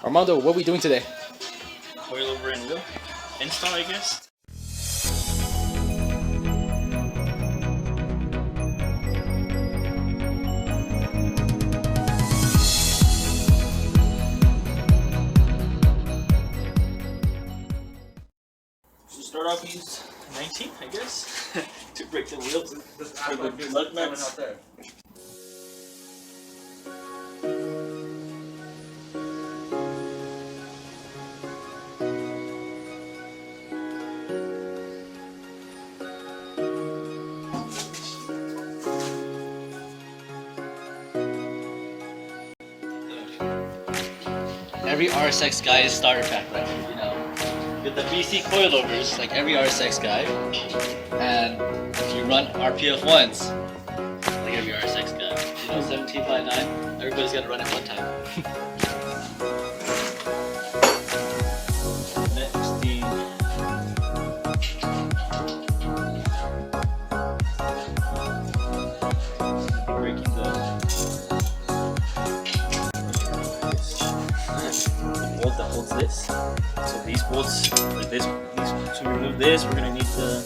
Armando, what are we doing today? Coilover and wheel install, I guess. So start off, use 19, I guess, to break the wheels for the lug nuts. Every RSX guy is starter pack, right? You know, with the BC coilovers, like every RSX guy, and if you run RPF1's, like every RSX guy, you know, 1759, everybody's got to run it one time. Next, breaking the bolt that holds this. So these bolts, like this, to remove this, we're gonna need the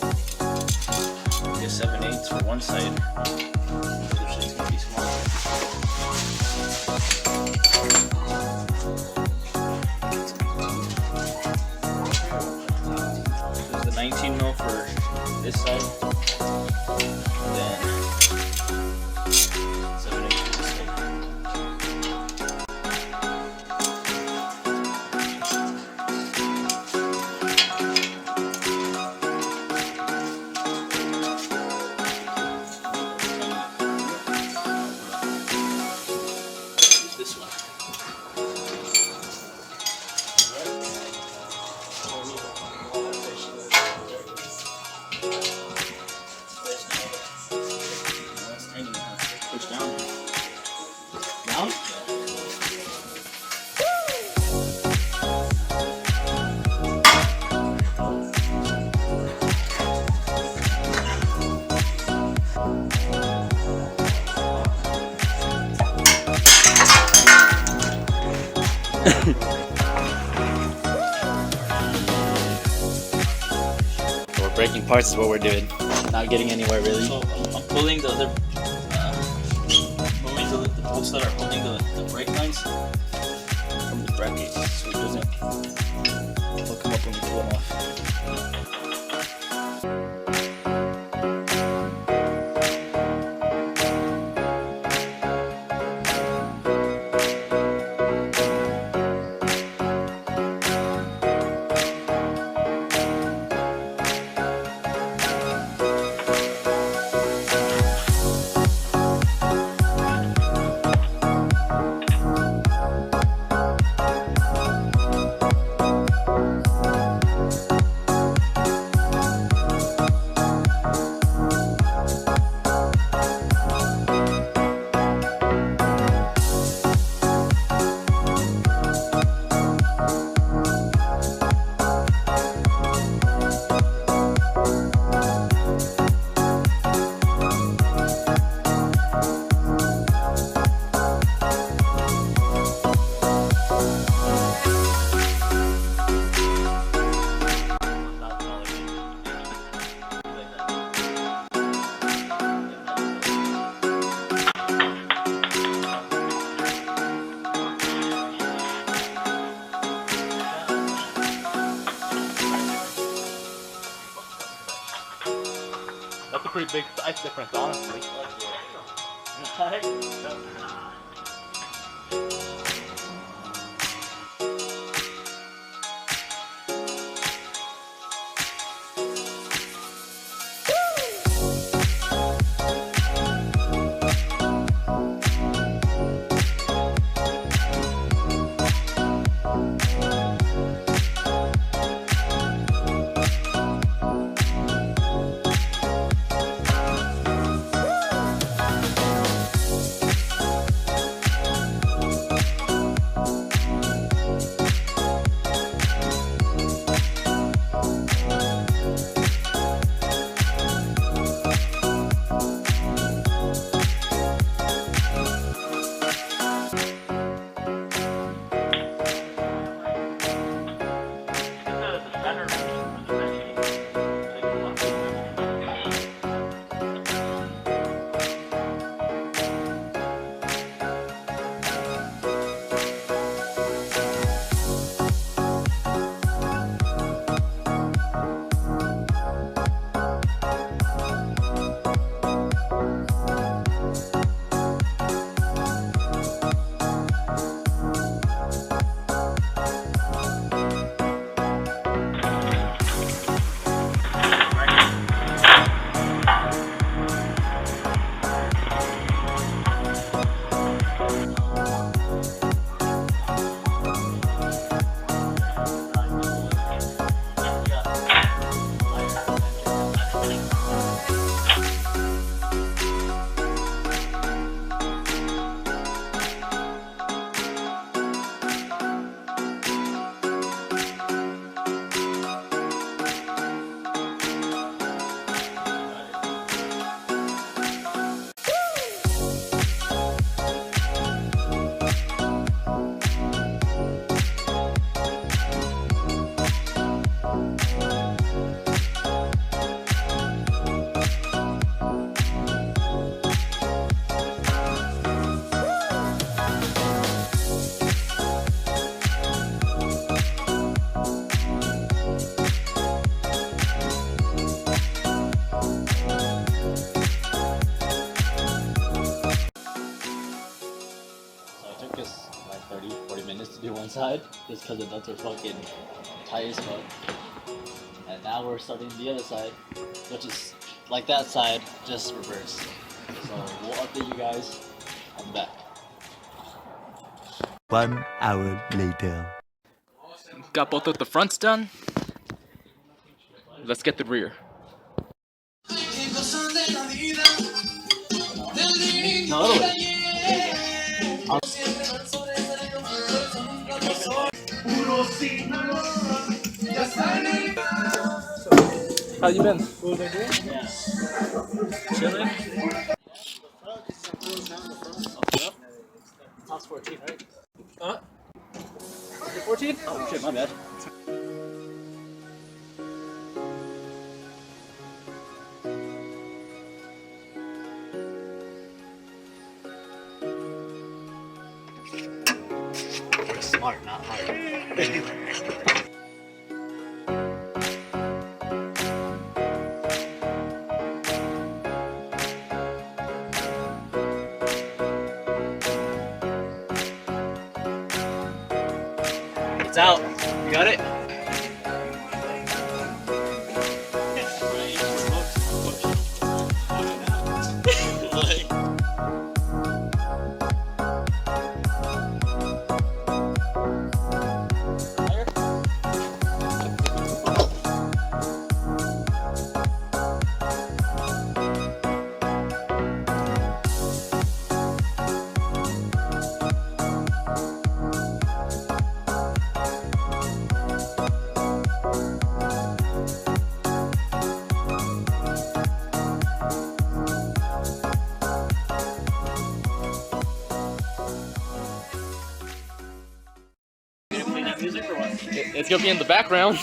7/8 for one side. Which is gonna be small. There's the 19 mil for this side. And then 7/8 for this side. This one. That's tiny now. Push down. Down? So we're breaking parts is what we're doing. Not getting anywhere really. So I'm pulling the other, moving the bolts that are holding the brake lines from the bracket, so it doesn't hook them up when we pull them off. That's a pretty big size difference, honestly. 30-40 minutes to do one side just because the nuts are fucking tight as fuck. And now we're starting the other side, which is like that side, just reverse. So we'll update you guys on the back. 1 hour later. Got both of the fronts done. Let's get the rear. How you been? Chilling. Top's 14, right? 14? Oh shit, my bad. We're smart, not hard. It's out. You got it? It's gonna be in the background.